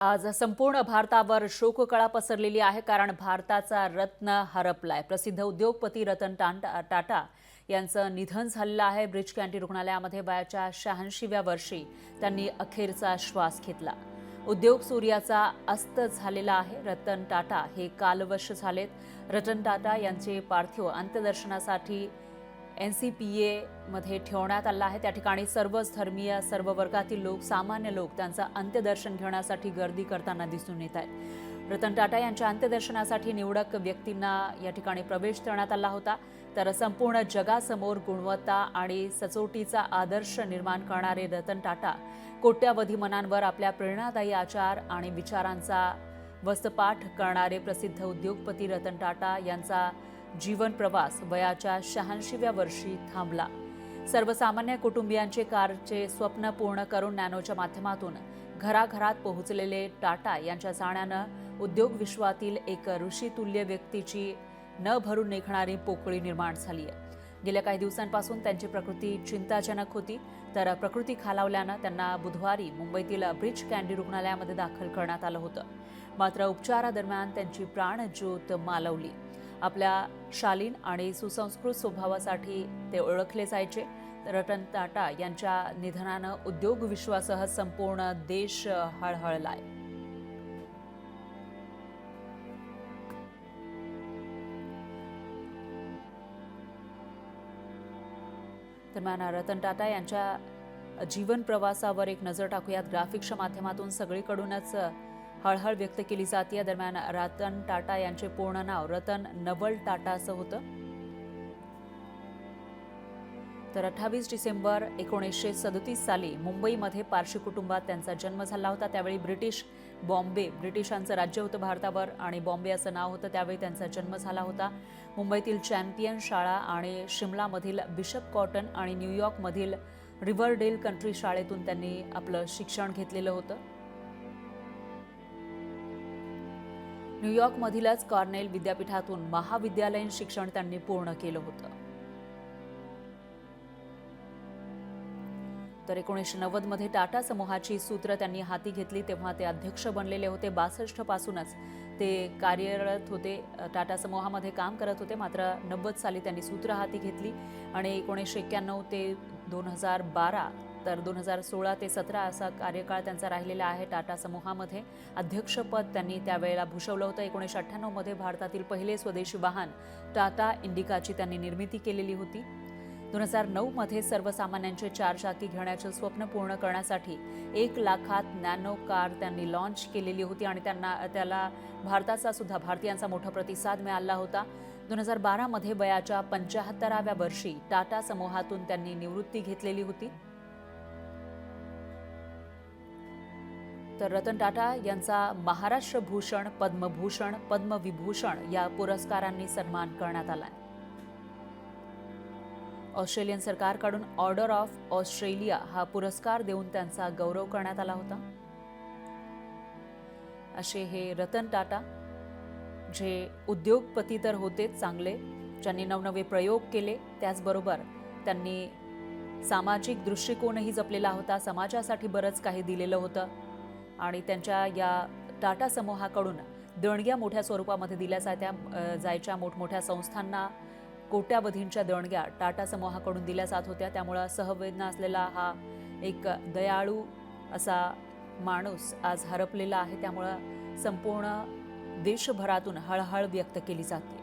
आज संपूर्ण भारतावर शोककळा पसरलेली आहे, कारण भारताचा रत्न हरपलाय. प्रसिद्ध उद्योगपती रतन टाटा यांचं निधन झालेलं आहे. ब्रीच कँडी रुग्णालयामध्ये वयाच्या 86व्या वर्षी त्यांनी अखेरचा श्वास घेतला. उद्योग सूर्याचा अस्त झालेला आहे. रतन टाटा हे कालवश झालेत. रतन टाटा यांचे पार्थिव अंत्यदर्शनासाठी NCPA मध्ये ठेवण्यात आला आहे. त्या ठिकाणी सर्वच धर्मीय, सर्व वर्गातील लोक, सामान्य लोक त्यांचं अंत्यदर्शन घेण्यासाठी गर्दी करताना दिसून येत आहेत. रतन टाटा यांच्या अंत्यदर्शनासाठी निवडक व्यक्तींना या ठिकाणी प्रवेश देण्यात आला होता. तर संपूर्ण जगासमोर गुणवत्ता आणि सचोटीचा आदर्श निर्माण करणारे रतन टाटा कोट्यावधी मनांवर आपल्या प्रेरणादायी आचार आणि विचारांचा वस्तपाठ करणारे प्रसिद्ध उद्योगपती रतन टाटा यांचा जीवन प्रवास वयाच्या 86व्या वर्षी थांबला. सर्वसामान्य कुटुंबियांचे कारचे स्वप्न पूर्ण करून नॅनोच्या माध्यमातून घराघरात पोहोचलेले टाटा यांच्या जाण्यानं उद्योग विश्वातील एक ऋषितुल्य व्यक्तीची न भरून निघणारी पोकळी निर्माण झाली आहे. गेल्या काही दिवसांपासून त्यांची प्रकृती चिंताजनक होती. तर प्रकृती खालावल्यानं त्यांना बुधवारी मुंबईतील ब्रीच कँडी रुग्णालयामध्ये दाखल करण्यात आलं होतं. मात्र उपचारादरम्यान त्यांची प्राणज्योत मालवली. आपल्या शालीन आणि सुसंस्कृत स्वभावासाठी ते ओळखले जायचे. रतन टाटा यांच्या निधनानं उद्योग विश्वासह संपूर्ण देश हळहळलाय. दरम्यान रतन टाटा यांच्या जीवन प्रवासावर एक नजर टाकूयात. ग्राफिक्सच्या माध्यमातून सगळीकडूनच हळहळ व्यक्त केली जाते. दरम्यान रतन टाटा यांचे पूर्ण नाव रतन नवल टाटा असं होतं. तर 28 डिसेंबर 1937 साली मुंबईमध्ये पारशी कुटुंबात त्यांचा जन्म झाला होता. त्यावेळी ब्रिटिशांचं राज्य होतं भारतावर आणि बॉम्बे असं नाव होतं. त्यावेळी त्यांचा जन्म झाला होता. मुंबईतील चॅम्पियन शाळा आणि शिमलामधील बिशप कॉटन आणि न्यूयॉर्कमधील रिव्हरडेल कंट्री शाळेतून त्यांनी आपलं शिक्षण घेतलेलं होतं. न्यूयॉर्कमधीलच कॉर्नेल विद्यापीठातून महाविद्यालयीन शिक्षण त्यांनी पूर्ण केलं होतं. तर 1990 मध्ये टाटा समूहाची सूत्र त्यांनी हाती घेतली. तेव्हा ते अध्यक्ष बनलेले होते. 62 पासूनच ते कार्यरत होते, टाटा समूहामध्ये काम करत होते. मात्र 90 साली त्यांनी सूत्र हाती घेतली आणि 1991 ते 2012 तर 2016 ते 17 असा कार्यकाळ त्यांचा राहिलेला आहे. टाटा समूहामध्ये अध्यक्षपद त्यांनी त्यावेळेला भूषवलं होतं. 1998 मध्ये भारतातील पहिले स्वदेशी वाहन टाटा इंडिकाची त्यांनी निर्मिती केलेली होती. 2009 मध्ये सर्वसामान्यांचे 4 चाकी घेण्याचे स्वप्न पूर्ण करण्यासाठी 1 लाखात नॅनो कार त्यांनी लॉन्च केलेली होती आणि त्याला भारतीयांचा मोठा प्रतिसाद मिळाला होता. 2012 मध्ये वयाच्या 75व्या वर्षी टाटा समूहातून त्यांनी निवृत्ती घेतलेली होती. तर रतन टाटा यांचा महाराष्ट्र भूषण, पद्मभूषण, पद्मविभूषण या पुरस्कारांनी सन्मान करण्यात आला. ऑस्ट्रेलियन सरकारकडून ऑर्डर ऑफ ऑस्ट्रेलिया हा पुरस्कार देऊन त्यांचा गौरव करण्यात आला होता. असे हे रतन टाटा, जे उद्योगपती तर होतेच चांगले, ज्यांनी नवनवे प्रयोग केले. त्याचबरोबर त्यांनी सामाजिक दृष्टिकोनही जपलेला होता. समाजासाठी बरंच काही दिलेलं होतं आणि त्यांच्या या टाटा समूहाकडून देणग्या मोठ्या स्वरूपामध्ये दिल्या जायच्या. मोठमोठ्या संस्थांना कोट्यावधींच्या देणग्या टाटा समूहाकडून दिल्या जात होत्या. त्यामुळं सहवेदना असलेला हा एक दयाळू असा माणूस आज हरपलेला आहे. त्यामुळं संपूर्ण देशभरातून हळहळ व्यक्त केली जाते.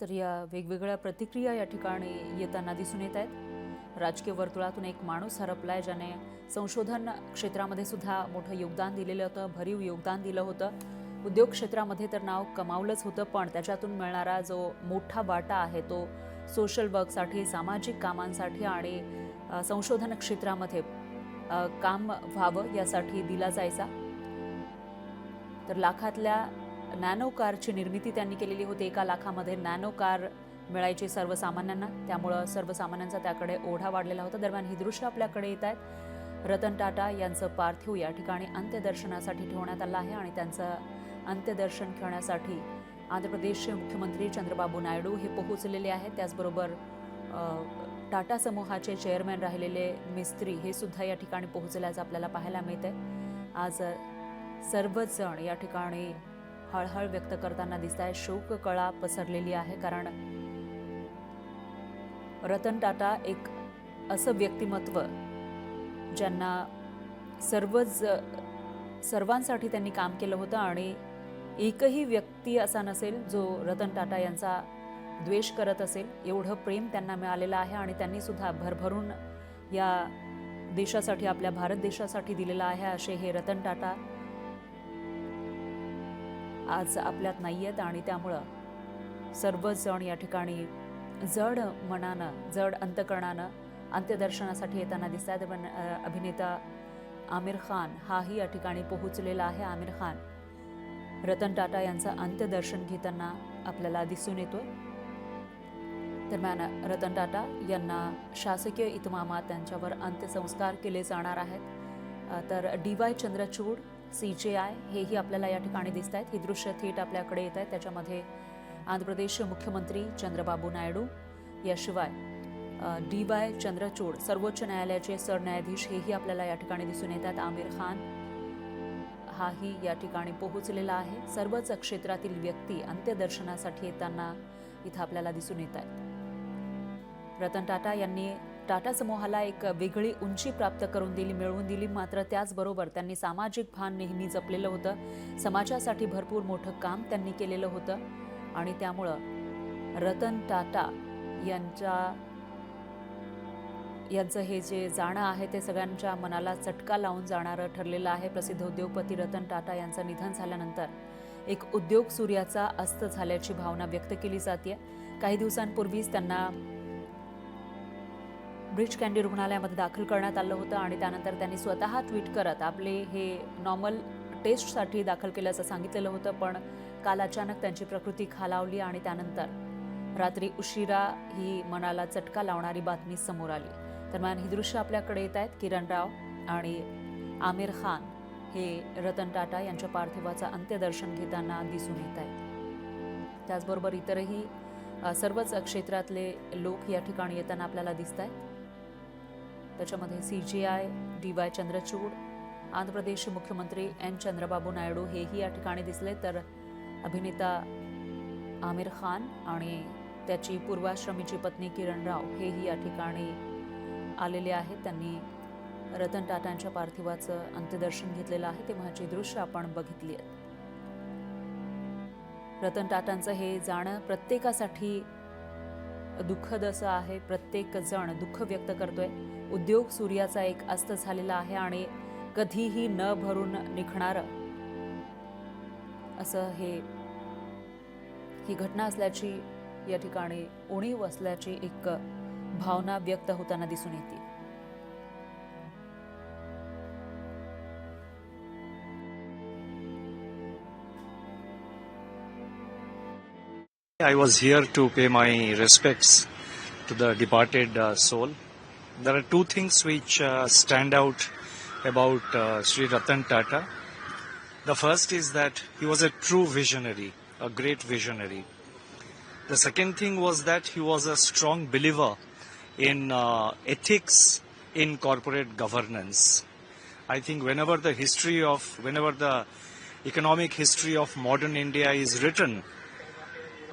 तर या वेगवेगळ्या प्रतिक्रिया या ठिकाणी येताना दिसून येत आहेत. राजकीय वर्तुळातून एक माणूस हरपलाय, ज्याने संशोधन क्षेत्रामध्ये सुद्धा मोठं योगदान दिलेलं होतं, भरीव योगदान दिलं होतं. उद्योग क्षेत्रामध्ये तर नाव कमावलंच होतं, पण त्याच्यातून मिळणारा जो मोठा वाटा आहे तो सोशल वर्कसाठी, सामाजिक कामांसाठी आणि संशोधन क्षेत्रामध्ये काम व्हावं यासाठी दिला जायचा. तर लाखातल्या नॅनो कारची निर्मिती त्यांनी केलेली होती. 1 लाखामध्ये नॅनो कार मिळायची सर्वसामान्यांना. त्यामुळं सर्वसामान्यांचा त्याकडे ओढा वाढलेला होता. दरम्यान ही दृश्य आपल्याकडे येत आहेत. रतन टाटा यांचं पार्थिव या ठिकाणी अंत्यदर्शनासाठी ठेवण्यात आलं आहे आणि त्यांचं अंत्यदर्शन घेण्यासाठी आंध्र प्रदेशचे मुख्यमंत्री चंद्रबाबू नायडू हे पोहोचलेले आहेत. त्याचबरोबर टाटा समूहाचे चेअरमॅन राहिलेले मिस्त्री हे सुद्धा या ठिकाणी पोहोचल्याचं आपल्याला पाहायला मिळतंय. आज सर्वच जण या ठिकाणी हळहळ व्यक्त करताना दिसत आहे. शोककळा पसरलेली आहे, कारण रतन टाटा एक असं व्यक्तिमत्व ज्यांना सर्वांसाठी त्यांनी काम केलं होतं आणि एकही व्यक्ती असा नसेल जो रतन टाटा यांचा द्वेष करत असेल. एवढं प्रेम त्यांना मिळालेलं आहे आणि त्यांनी सुद्धा भरभरून या देशासाठी, आपल्या भारत देशासाठी दिलेलं आहे. असे हे रतन टाटा आज आपल्यात नाही आहेत आणि त्यामुळं सर्वच जण या ठिकाणी जड मनानं, जड अंतकरणानं अंत्यदर्शनासाठी येताना दिसतात. पण अभिनेता आमिर खान हाही या ठिकाणी पोहोचलेला आहे. आमिर खान रतन टाटा यांचं अंत्यदर्शन घेताना आपल्याला दिसून येतोय. दरम्यान रतन टाटा यांना शासकीय इतमामात त्यांच्यावर अंत्यसंस्कार केले जाणार आहेत. तर DY चंद्रचूड, CJI हेही आपल्याला या ठिकाणी दिसत आहेत. ही दृश्य थेट आपल्याकडे येत आहेत. त्याच्यामध्ये आंध्र प्रदेशचे मुख्यमंत्री चंद्रबाबू नायडू, याशिवाय DY चंद्रचूड सर्वोच्च न्यायालयाचे सरन्यायाधीश हेही आपल्याला या ठिकाणी दिसून येतात. आमिर खान हाही या ठिकाणी पोहोचलेला आहे. सर्वच क्षेत्रातील व्यक्ती अंत्यदर्शनासाठी येताना इथं आपल्याला दिसून येत आहेत. रतन टाटा यांनी टाटा समूहाला एक वेगळी उंची प्राप्त मिळवून दिली. मात्र त्याचबरोबर त्यांनी सामाजिक भान नेहमी जपलेलं होतं. समाजासाठी भरपूर मोठं काम त्यांनी केलेलं होतं आणि त्यामुळं रतन टाटा यांचं हे जे जाणं आहे ते सगळ्यांच्या मनाला चटका लावून जाणारं ठरलेलं आहे. प्रसिद्ध उद्योगपती रतन टाटा यांचं निधन झाल्यानंतर एक उद्योग सूर्याचा अस्त झाल्याची भावना व्यक्त केली जाते. काही दिवसांपूर्वीच त्यांना ब्रीच कँडी रुग्णालयामध्ये दाखल करण्यात आलं होतं आणि त्यानंतर त्यांनी स्वतः ट्विट करत आपले हे नॉर्मल टेस्टसाठी दाखल केल्याचं सांगितलेलं होतं. पण काल अचानक त्यांची प्रकृती खालावली आणि त्यानंतर रात्री उशिरा ही मनाला चटका लावणारी बातमी समोर आली. दरम्यान ही दृश्य आपल्याकडे येत आहेत. किरण राव आणि आमिर खान हे रतन टाटा यांच्या पार्थिवाचं अंत्यदर्शन घेताना दिसून येत आहेत. त्याचबरोबर इतरही सर्वच क्षेत्रातले लोक या ठिकाणी येताना आपल्याला दिसत आहेत. त्याच्यामध्ये CJI, DY चंद्रचूड, आंध्र प्रदेशचे मुख्यमंत्री N चंद्रबाबू नायडू हेही या ठिकाणी दिसले. तर अभिनेता आमिर खान आणि त्याची पूर्वाश्रमीची पत्नी किरण राव हेही या ठिकाणी आलेले आहेत. त्यांनी रतन टाटांच्या पार्थिवाचं अंत्यदर्शन घेतलेलं आहे. तेव्हाची दृश्य आपण बघितली आहेत. रतन टाटांचं हे जाणं प्रत्येकासाठी दुःखद असं आहे. प्रत्येक जण दुःख व्यक्त करतोय. उद्योग सूर्याचा एक अस्त झालेला आहे आणि कधीही न भरून निघणारं असं ही घटना असल्याची या ठिकाणी उणीव असल्याची एक भावना व्यक्त होताना दिसून येते. I was here to pay my respects to the departed soul. There are two things which stand out about Sri Ratan Tata. The first is that he was a true visionary, a great visionary. The second thing was that he was a strong believer in ethics in corporate governance. I think whenever the economic history of modern India is written,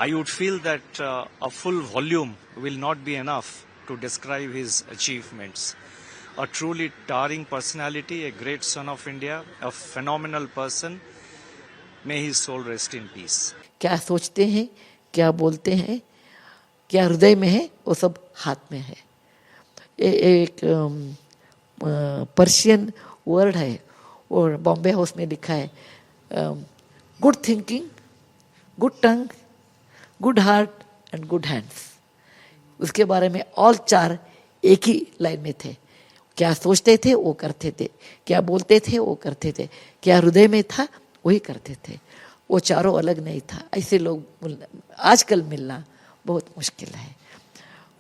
I would feel that a full volume will not be enough to describe his achievements. A truly towering personality, a great son of India, a phenomenal person. May his soul rest in peace. क्या सोचते हैं, क्या बोलते हैं, क्या हृदय में है, वो सब हाथ में है. एक पर्शियन वर्ड है और बॉम्बे हाउस में लिखा है, good thinking, good tongue, good heart and good hands. उसके बारे में ऑल चार एक ही लाइन में थे. क्या सोचते थे वो करते थे, क्या बोलते थे वो करते थे, क्या हृदय में था वही करते थे. वो चारों अलग नहीं था. ऐसे लोग आजकल मिलना बहुत मुश्किल है.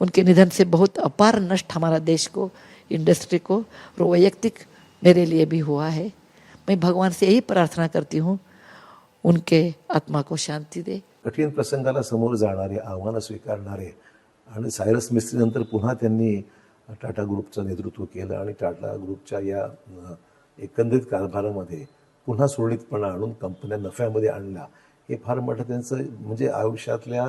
उनके निधन से बहुत अपार नष्ट हमारा देश को, इंडस्ट्री को और वैयक्तिक मेरे लिए भी हुआ है. मैं भगवान से यही प्रार्थना करती हूँ उनके आत्मा को शांति दे. कठीण प्रसंगाला समोर जाणारे, आव्हानं स्वीकारणारे आणि सायरस मिस्त्री नंतर पुन्हा त्यांनी टाटा ग्रुपचं नेतृत्व केलं आणि टाटा ग्रुपच्या या एकंदरीत कारभारामध्ये पुन्हा सुरळीतपणा आणून कंपन्या नफ्यामध्ये आणल्या. हे फार मोठं त्यांचं म्हणजे आयुष्यातल्या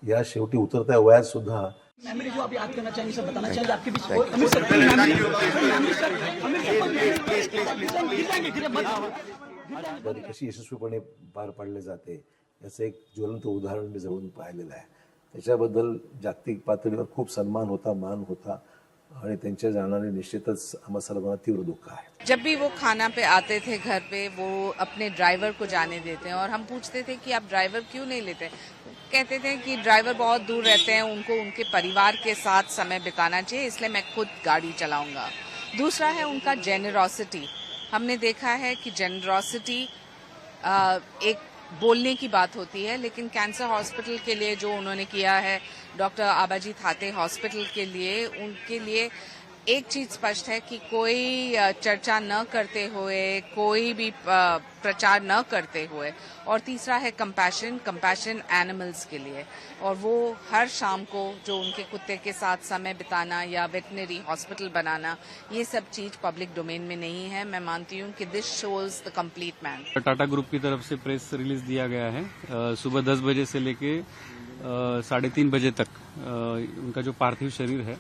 या शेवटी उतरत्या वयात सुद्धा मेमोरी जो आप याद करना चाहेंगे सर, बताना चाहेंगे आपके बीच अमीर सर की मेमोरी बरी कशी यशस्वीपणे पार पाडले जाते याचं एक ज्वलंत उदाहरण मी जवळून पाहिलेलं आहे. त्याच्याबद्दल जागतिक पातळीवर खूप सन्मान होता, मान होता आणि त्यांच्या जाण्याने निश्चितच आम्हा सर्वांना तीव्र दुःख आहे. जब भी वो खाना पे आते थे घर पे, वो अपने ड्राइवर को जाने देते हैं और हम पूछते थे कि आप ड्राइवर क्यों नहीं लेते. कहते थे कि ड्राइवर बहुत दूर रहते हैं, उनको उनके परिवार के साथ समय बिताना चाहिए, इसलिए मैं खुद गाड़ी चलाऊंगा. दूसरा है उनका जेनरॉसिटी. हमने देखा है कि जेनरॉसिटी एक बोलने की बात होती है, लेकिन कैंसर हॉस्पिटल के लिए जो उन्होंने किया है, डॉक्टर आबाजी थाते हॉस्पिटल के लिए, उनके लिए एक चीज स्पष्ट है कि कोई चर्चा न करते हुए, कोई भी प्रचार न करते हुए, और तीसरा है कंपैशन एनिमल्स के लिए. और वो हर शाम को जो उनके कुत्ते के साथ समय बिताना या वेटनरी हॉस्पिटल बनाना, ये सब चीज पब्लिक डोमेन में नहीं है. मैं मानती हूँ कि this shows the complete man. Tata group की तरफ से प्रेस रिलीज दिया गया है. सुबह 10 बजे से लेके 3:30 बजे तक उनका जो पार्थिव शरीर है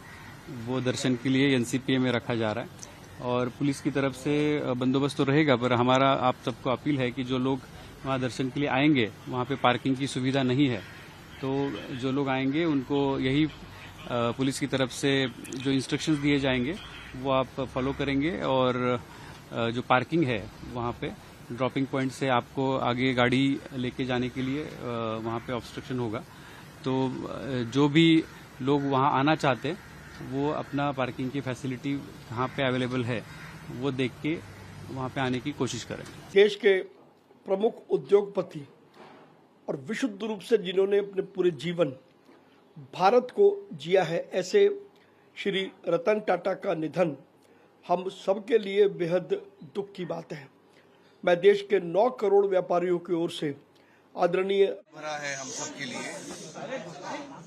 वो दर्शन के लिए एनसीपीए में रखा जा रहा है और पुलिस की तरफ से बंदोबस्त तो रहेगा, पर हमारा आप सबको अपील है कि जो लोग वहाँ दर्शन के लिए आएंगे वहाँ पे पार्किंग की सुविधा नहीं है, तो जो लोग आएंगे उनको यही पुलिस की तरफ से जो इंस्ट्रक्शंस दिए जाएंगे वो आप फॉलो करेंगे. और जो पार्किंग है वहाँ पे ड्रॉपिंग पॉइंट से आपको आगे गाड़ी लेके जाने के लिए वहाँ पे ऑब्स्ट्रक्शन होगा. तो जो भी लोग वहाँ आना चाहते वो अपना पार्किंग की फैसिलिटी कहाँ पे अवेलेबल है वो देख के वहाँ पे आने की कोशिश करें. देश के प्रमुख उद्योगपति और विशुद्ध रूप से जिन्होंने अपने पूरे जीवन भारत को जिया है, ऐसे श्री रतन टाटा का निधन हम सबके लिए बेहद दुख की बात है. मैं देश के 9 करोड़ व्यापारियों की ओर से आदरणीय भरा है हम सब के लिए,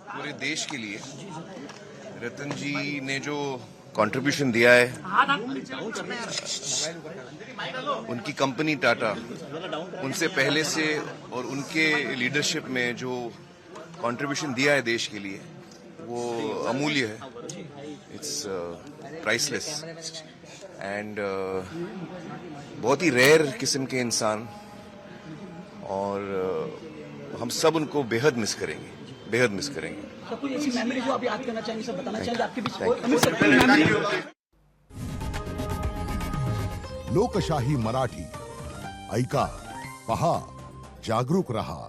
पूरे देश के लिए. रतन जी ने जो कंट्रीब्यूशन दिया है, उनकी कंपनी टाटा, उनसे पहले से और उनके लीडरशिप में जो कंट्रीब्यूशन दिया है देश के लिए, वो अमूल्य है. इट्स प्राइसलेस एंड बहुत ही रेयर किस्म के इंसान, और हम सब उनको बेहद मिस करेंगे. सर, कोई ऐसी मेमोरी जो आप याद करना चाहेंगे सर, बताना चाहेंगे आपके बीच अमीर सर की मेमोरी. लोकशाही मराठी ऐका, पहा, जागरूक रहा.